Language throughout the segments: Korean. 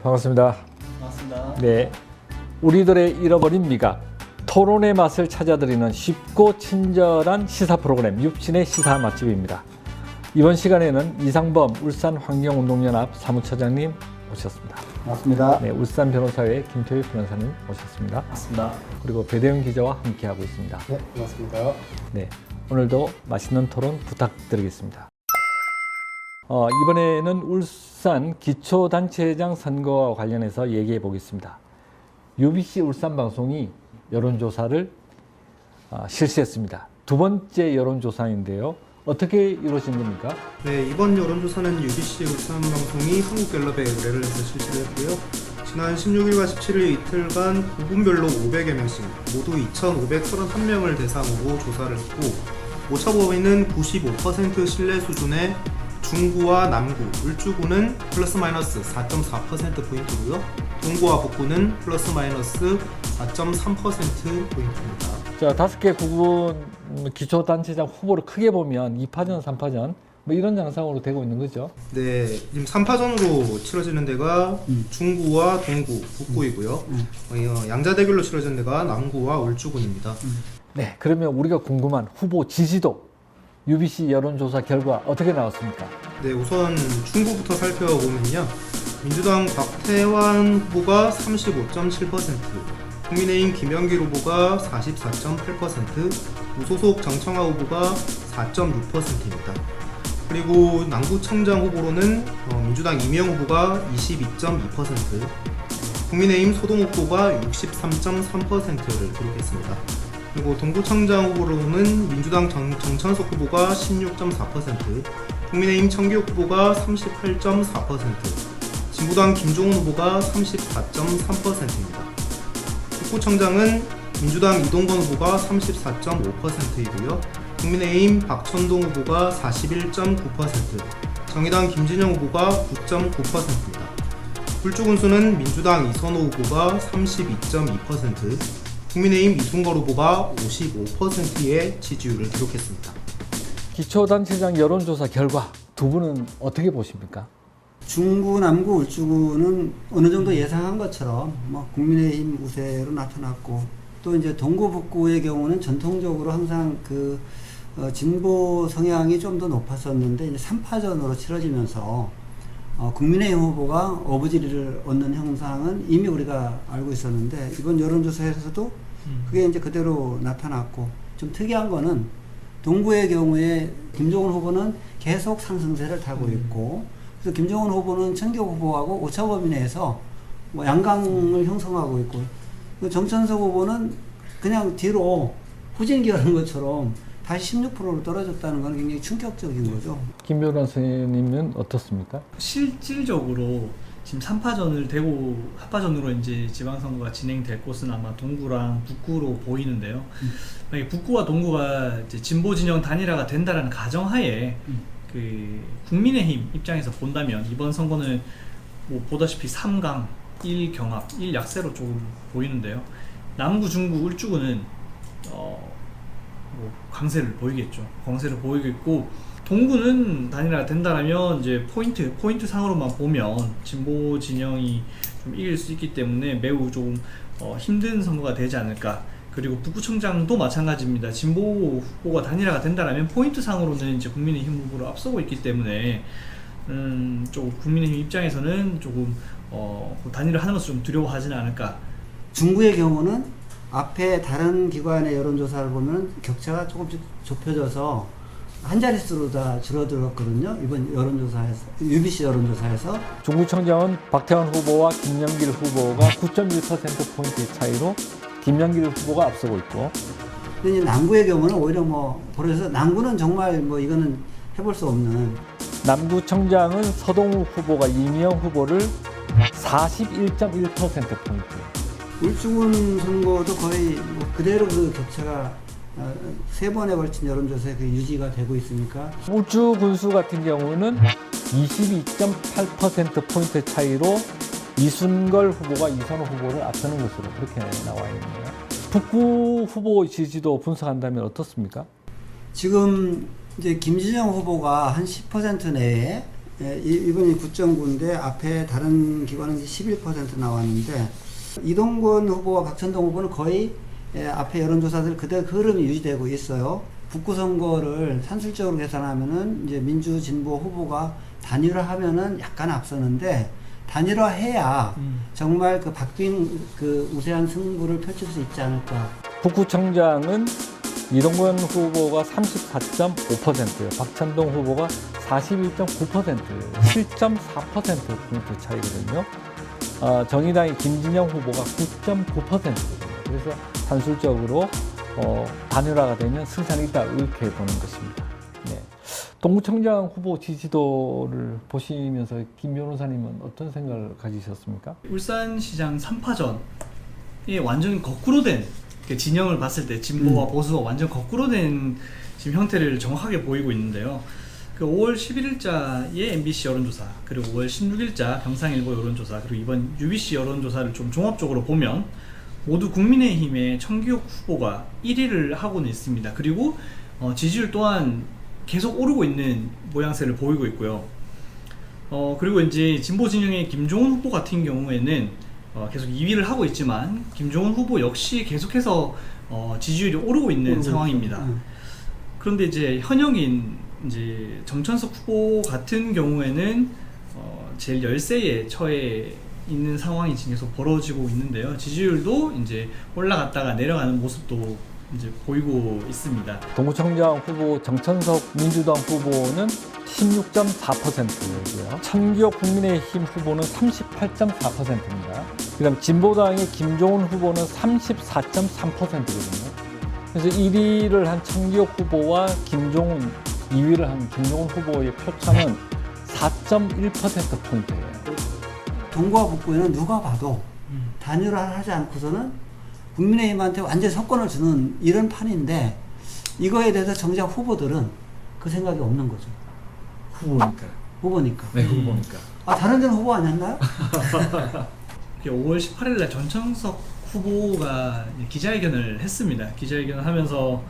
반갑습니다. 반갑습니다. 네, 우리들의 잃어버린 미각, 토론의 맛을 찾아드리는 쉽고 친절한 시사 프로그램 육신의 시사 맛집입니다. 이번 시간에는 이상범 울산환경운동연합 사무처장님 모셨습니다. 맞습니다. 네, 울산 변호사회 김태희 변호사님 모셨습니다. 반갑습니다. 그리고 배대영 기자와 함께하고 있습니다. 네, 반갑습니다. 네, 오늘도 맛있는 토론 부탁드리겠습니다. 이번에는 울산 기초단체장 선거와 관련해서 얘기해 보겠습니다. UBC 울산방송이 여론조사를 실시했습니다. 두 번째 여론조사인데요. 어떻게 이루어진 겁니까? 네, 이번 여론조사는 UBC 울산방송이 한국갤럽에 의뢰를 해서 실시를 했고요. 지난 16일과 17일 이틀간 부분별로 500여 명씩 모두 2,531명을 대상으로 조사를 했고, 오차 범위는 95% 신뢰 수준의 중구와 남구, 울주구는 플러스 마이너스 4.4%포인트고요. 동구와 북구는 플러스 마이너스 4.3%포인트입니다. 자, 5개 구군 기초단체장 후보를 크게 보면 2파전, 3파전 뭐 이런 양상으로 되고 있는 거죠. 네, 지금 3파전으로 치러지는 데가 중구와 동구, 북구이고요. 양자대결로 치러지는 데가 남구와 울주군입니다. 네, 그러면 우리가 궁금한 후보 지지도 UBC 여론조사 결과 어떻게 나왔습니까? 네, 우선 중구부터 살펴보면요. 민주당 박태환 후보가 35.7%, 국민의힘 김영길 후보가 44.8%, 무소속 정청화 후보가 4.6%입니다. 그리고 남구청장 후보로는 민주당 이명 후보가 22.2%, 국민의힘 소동욱 후보가 63.3%를 기록했습니다. 그리고 동구청장 후보로는 민주당 정천석 후보가 16.4%, 국민의힘 청기욱 후보가 38.4%, 진보당 김종훈 후보가 34.3%입니다. 북구청장은 민주당 이동건 후보가 34.5%이고요. 국민의힘 박천동 후보가 41.9%, 정의당 김진영 후보가 9.9%입니다. 불주군수는 민주당 이선호 후보가 32.2%, 국민의힘 이순걸 후보가 55%의 지지율을 기록했습니다. 기초단체장 여론조사 결과 두 분은 어떻게 보십니까? 중구, 남구, 울주구는 어느 정도 예상한 것처럼 국민의힘 우세로 나타났고, 또 이제 동구, 북구의 경우는 전통적으로 항상 진보 성향이 좀 더 높았었는데 이제 3파전으로 치러지면서 국민의힘 후보가 어부지리를 얻는 형상은 이미 우리가 알고 있었는데, 이번 여론조사에서도 그게 이제 그대로 나타났고, 좀 특이한 거는 동구의 경우에 김종훈 후보는 계속 상승세를 타고 있고, 그래서 김종훈 후보는 청기욱 후보하고 오차 범위 내에서 양강을 형성하고 있고, 정천석 후보는 그냥 뒤로 후진기하는 것처럼 다시 16%로 떨어졌다는 건 굉장히 충격적인 거죠. 김 변호사님은 어떻습니까? 실질적으로 지금 3파전을 대고 합파전으로 이제 지방선거가 진행될 곳은 아마 동구랑 북구로 보이는데요. 만약에 북구와 동구가 이제 진보 진영 단일화가 된다라는 가정하에 국민의힘 입장에서 본다면 이번 선거는 뭐 보다시피 3강, 1경합, 1약세로 조금 보이는데요. 남구, 중구, 울주구는 강세를 보이겠죠. 강세를 보이겠고, 동구는 단일화가 된다라면 이제 포인트 상으로만 보면 진보 진영이 좀 이길 수 있기 때문에 매우 좀 힘든 선거가 되지 않을까. 그리고 북구청장도 마찬가지입니다. 진보 후보가 단일화가 된다라면 포인트 상으로는 이제 국민의힘 후보를 앞서고 있기 때문에 조금 국민의힘 입장에서는 조금 단일화 하는 것을 좀 두려워하지는 않을까. 중구의 경우는 앞에 다른 기관의 여론조사를 보면 격차가 조금씩 좁혀져서 한 자릿수로 다 줄어들었거든요. 이번 여론조사에서, UBC 여론조사에서. 중구청장은 박태환 후보와 김영길 후보가 9.1%포인트의 차이로 김영길 후보가 앞서고 있고, 근데 남구의 경우는 오히려 그래서 남구는 정말 이거는 해볼 수 없는. 남구청장은 서동욱 후보가 이미영 후보를 41.1%포인트. 울주군 선거도 거의 그대로 그 격차가 3번에 걸친 여론조사에 유지가 되고 있으니까. 울주군수 같은 경우는 22.8%포인트 차이로 이순걸 후보가 이선호 후보를 앞서는 것으로 그렇게 나와 있네요. 북구 후보 지지도 분석한다면 어떻습니까? 지금 이제 김진영 후보가 한 10% 내에 이번이 9.9인데 앞에 다른 기관은 11% 나왔는데 이동건 후보와 박찬동 후보는 거의 앞에 여론조사들 그대로 그 흐름이 유지되고 있어요. 북구 선거를 산술적으로 계산하면은 이제 민주 진보 후보가 단일화하면은 약간 앞서는데 단일화해야 정말 그 박빙 그 우세한 승부를 펼칠 수 있지 않을까. 북구청장은 이동건 후보가 34.5%예요. 박찬동 후보가 41.9%예요. 7.4%포인트 차이거든요. 정의당의 김진영 후보가 9.9%거든요. 그래서 산술적으로 단일화가 되면 승산이 있다 이렇게 보는 것입니다. 네. 동구청장 후보 지지도를 보시면서 김 변호사님은 어떤 생각을 가지셨습니까? 울산시장 3파전이 완전 거꾸로 된 그 진영을 봤을 때 진보와 보수가 완전 거꾸로 된 지금 형태를 정확하게 보이고 있는데요. 그 5월 11일자의 MBC 여론조사, 그리고 5월 16일자 경상일보 여론조사, 그리고 이번 UBC 여론조사를 좀 종합적으로 보면 모두 국민의힘의 청기욱 후보가 1위를 하고는 있습니다. 그리고 지지율 또한 계속 오르고 있는 모양새를 보이고 있고요. 그리고 이제 진보 진영의 김종훈 후보 같은 경우에는 계속 2위를 하고 있지만 김종훈 후보 역시 계속해서 지지율이 오르고 있는 상황입니다. 그런데 이제 현역인 이제 정천석 후보 같은 경우에는 제일 열세에 처해 있는 상황이 지금 계속 벌어지고 있는데요. 지지율도 이제 올라갔다가 내려가는 모습도 이제 보이고 있습니다. 동구청장 후보 정천석 민주당 후보는 16.4%고요. 천기혁 국민의힘 후보는 38.4%입니다. 그다음 진보당의 김종훈 후보는 34.3%거든요. 그래서 1위를 한 천기혁 후보와 2위를 한 김종훈 후보의 표차는 4.1%포인트예요. 동구와 북구에는 누가 봐도 단일화를 하지 않고서는 국민의힘한테 완전히 석권을 주는 이런 판인데 이거에 대해서 정작 후보들은 그 생각이 없는 거죠. 후보니까. 네, 후보니까. 다른 데는 후보 아니었나요? 5월 18일날 전천석 후보가 기자회견을 했습니다. 기자회견을 하면서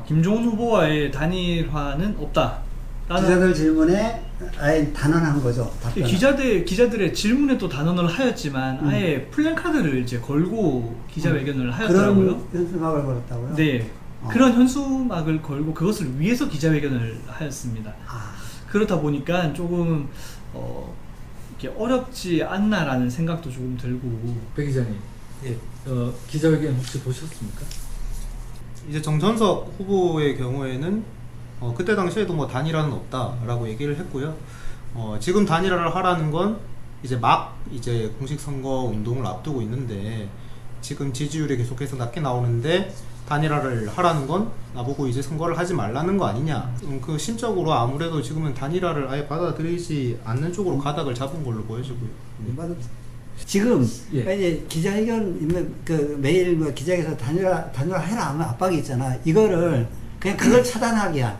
김종훈 후보와의 단일화는 없다. 기자들 질문에 아예 단언한 거죠. 답변을. 기자들의 질문에 또 단언을 하였지만 아예 플랜카드를 이제 걸고 기자회견을 하였더라고요. 그런 현수막을 걸었다고요? 네, 그런 현수막을 걸고 그것을 위해서 기자회견을 하였습니다. 그렇다 보니까 조금 이렇게 어렵지 않나라는 생각도 조금 들고. 배 기자님, 예. 기자회견 혹시 보셨습니까? 이제 정천석 후보의 경우에는 그때 당시에도 뭐 단일화는 없다라고 얘기를 했고요. 지금 단일화를 하라는 건 이제 공식 선거 운동을 앞두고 있는데 지금 지지율이 계속해서 낮게 나오는데 단일화를 하라는 건 나보고 이제 선거를 하지 말라는 거 아니냐. 그 심적으로 아무래도 지금은 단일화를 아예 받아들이지 않는 쪽으로 가닥을 잡은 걸로 보여지고요. 지금 예. 이제 기자회견 그 매일 기자회견에서 단일화 해라 하면 압박이 있잖아. 이거를 그냥 그걸 차단하기 위한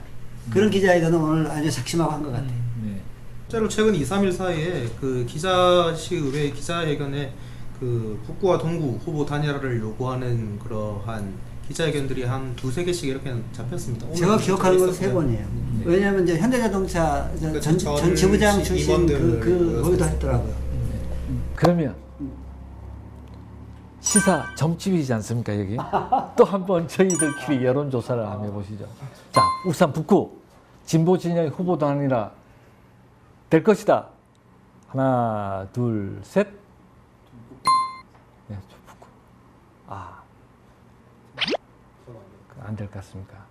그런 기자회견은 오늘 아주 작심하고 한 것 같아요. 네. 실제로 최근 2, 3일 사이에 그 기자식의회 기자회견에 그 북구와 동구 후보 단일화를 요구하는 그러한 기자회견들이 한 2-3개씩 이렇게 잡혔습니다. 제가 기억하는 건 있었고요. 3번이에요. 왜냐하면 이제 현대자동차 전 지부장 출신 거기도 했더라고요. 그러면 시사 점집이지 않습니까 여기? 또 한번 저희들끼리 여론조사를 한번 해보시죠. 자, 울산 북구 진보 진영의 후보 단일화 될 것이다. 하나, 둘, 셋. 네, 북구. 안 될 것 같습니까?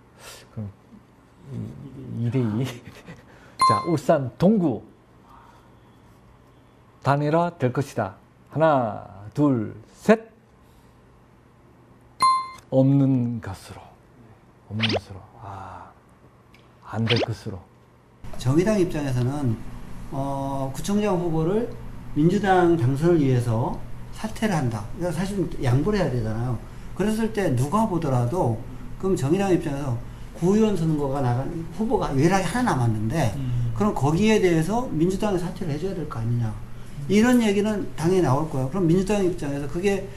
그럼 2대2. 자, 울산 동구 단일화 될 것이다. 하나, 둘, 셋. 없는 것으로. 안 될 것으로. 정의당 입장에서는 구청장 후보를 민주당 당선을 위해서 사퇴를 한다. 그러니까 사실 양보를 해야 되잖아요. 그랬을 때 누가 보더라도 그럼 정의당 입장에서 구의원 선거가 나간 후보가 유일하게 하나 남았는데 그럼 거기에 대해서 민주당이 사퇴를 해줘야 될 거 아니냐. 이런 얘기는 당연히 나올 거예요. 그럼 민주당 입장에서 그게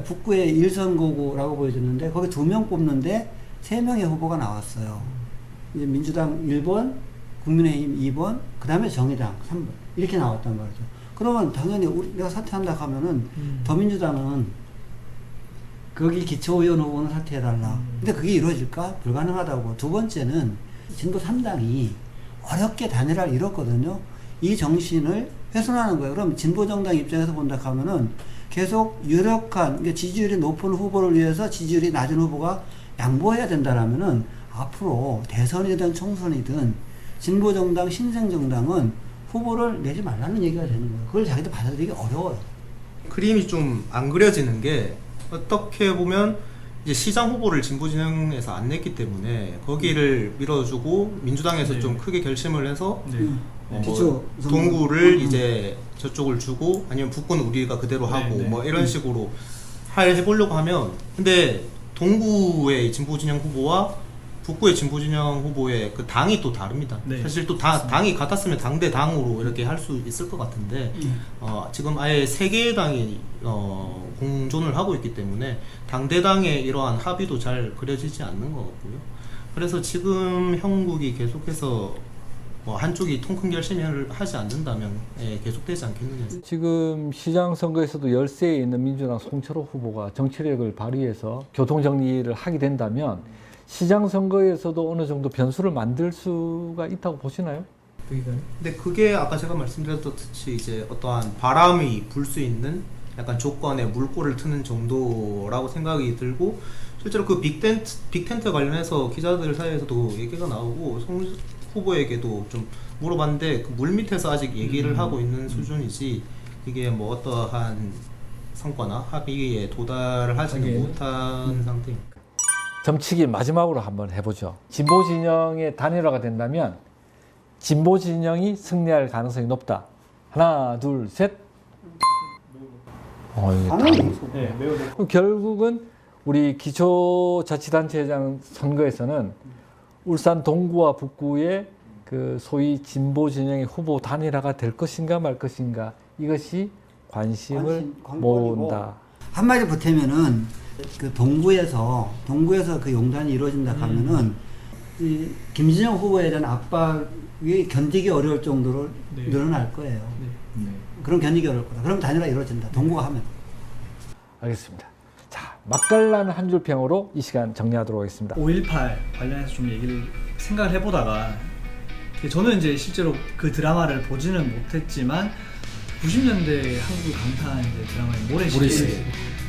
북구의 1선거구라고 보여줬는데 거기 2명 뽑는데 3명의 후보가 나왔어요. 이제 민주당 1번, 국민의힘 2번, 그 다음에 정의당 3번 이렇게 나왔단 말이죠. 그러면 당연히 내가 사퇴한다 하면은 더민주당은 거기 기초의원 후보는 사퇴해달라. 근데 그게 이루어질까? 불가능하다고. 두 번째는 진보 3당이 어렵게 단일화를 이뤘거든요. 이 정신을 훼손하는 거예요. 그럼 진보정당 입장에서 본다 하면은 계속 유력한, 그러니까 지지율이 높은 후보를 위해서 지지율이 낮은 후보가 양보해야 된다라면은 앞으로 대선이든 총선이든 진보정당, 신생정당은 후보를 내지 말라는 얘기가 되는 거예요. 그걸 자기들 받아들이기 어려워요. 그림이 좀 안 그려지는 게 어떻게 보면 이제 시장 후보를 진보진영에서 안 냈기 때문에 거기를 밀어주고 민주당에서 네. 좀 크게 결심을 해서 네. 기초 동구를 이제 저쪽을 주고 아니면 북구는 우리가 그대로 하고 네. 뭐 이런 식으로 해보려고 하면 근데 동구의 진보진영 후보와 북구의 진보진영 후보의 그 당이 또 다릅니다. 네. 사실 또 당이 같았으면 당대 당으로 이렇게 할 수 있을 것 같은데 지금 아예 세 개의 당이 공존을 하고 있기 때문에 당대당의 이러한 합의도 잘 그려지지 않는 것 같고요. 그래서 지금 형국이 계속해서 한쪽이 통 큰 결심을 하지 않는다면 계속되지 않겠느냐. 지금 시장 선거에서도 열세에 있는 민주당 송철호 후보가 정치력을 발휘해서 교통 정리를 하게 된다면 시장 선거에서도 어느 정도 변수를 만들 수가 있다고 보시나요? 근데 그게 아까 제가 말씀드렸듯이 이제 어떠한 바람이 불 수 있는 약간 조건에 물꼬를 트는 정도라고 생각이 들고 실제로 그 빅텐트 관련해서 기자들 사이에서도 얘기가 나오고 송 후보에게도 좀 물어봤는데 그 물밑에서 아직 얘기를 하고 있는 수준이지 이게 뭐 어떠한 성과나 합의에 도달을 하지는 못한 상태입니다. 점치기 마지막으로 한번 해보죠. 진보 진영의 단일화가 된다면 진보 진영이 승리할 가능성이 높다. 하나, 둘, 셋. 이게 네, 매우 높- 그럼 결국은 우리 기초자치단체장 선거에서는 울산 동구와 북구의 그 소위 진보 진영의 후보 단일화가 될 것인가 말 것인가 이것이 관심을 모은다. 한마디 보태면은 그 동구에서 그 용단이 이루어진다 하면은 이 김진영 후보에 대한 압박이 견디기 어려울 정도로 네. 늘어날 거예요. 네. 그럼 견디기 어려울 거다. 그럼 단일화 이루어진다. 동구가 하면. 알겠습니다. 자, 맛깔나는 한 줄 평으로 이 시간 정리하도록 하겠습니다. 5.18 관련해서 좀 얘기를 생각을 해보다가 저는 이제 실제로 그 드라마를 보지는 못했지만 90년대 한국을 강타한 이제 드라마의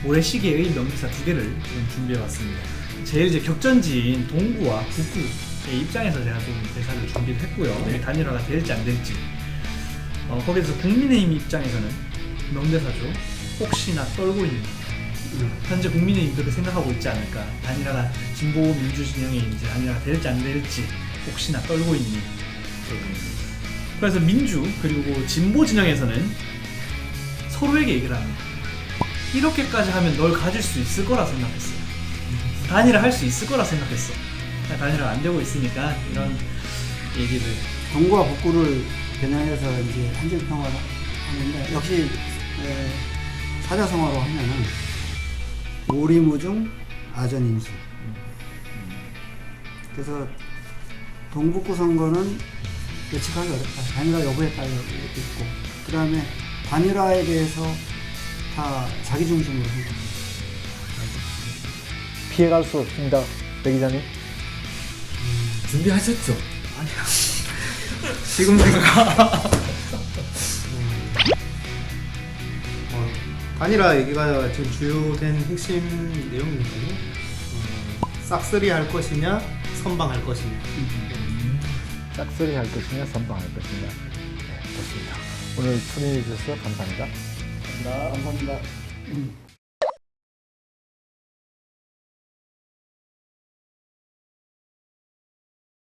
모래시계의 명대사 두 개를 좀 준비해봤습니다. 제일 이제 격전지인 동구와 북구의 입장에서 제가 좀 대사를 준비를 했고요. 이게 단일화가 될지 안 될지. 거기서 국민의힘 입장에서는 명대사죠. 혹시나 떨고 있는 현재 국민의힘 그렇게 생각하고 있지 않을까. 단일화가 진보 민주 진영이 이제 단일화가 될지 안 될지 혹시나 떨고 있니. 그래서 민주 그리고 진보 진영에서는 서로에게 얘기를 합니다. 이렇게까지 하면 널 가질 수 있을 거라 생각했어. 단일화 할 수 있을 거라 생각했어. 단일화가 안 되고 있으니까 이런 얘기를. 동구와 북구를 겨냥해서 이제 한줄평화를 하는데 역시 사자성어로 하면은 오리무중 아전인수. 그래서 동북구 선거는 예측하기 어렵다. 단일화 여부에 따라 있고, 그 다음에 단일화에 대해서 다 자기 중심으로 생각합니다. 피해갈 수 없습니다. 배 기자님. 준비하셨죠? 지금 생각 단일화 얘기가 지금 주요된 핵심 내용이거든요. 싹쓸이 할 것이냐 선방할 것이냐. 짝소리 할 것이냐 선방할 것이냐. 네, 좋습니다. 오늘 출연해 주셔서 감사합니다. 감사합니다.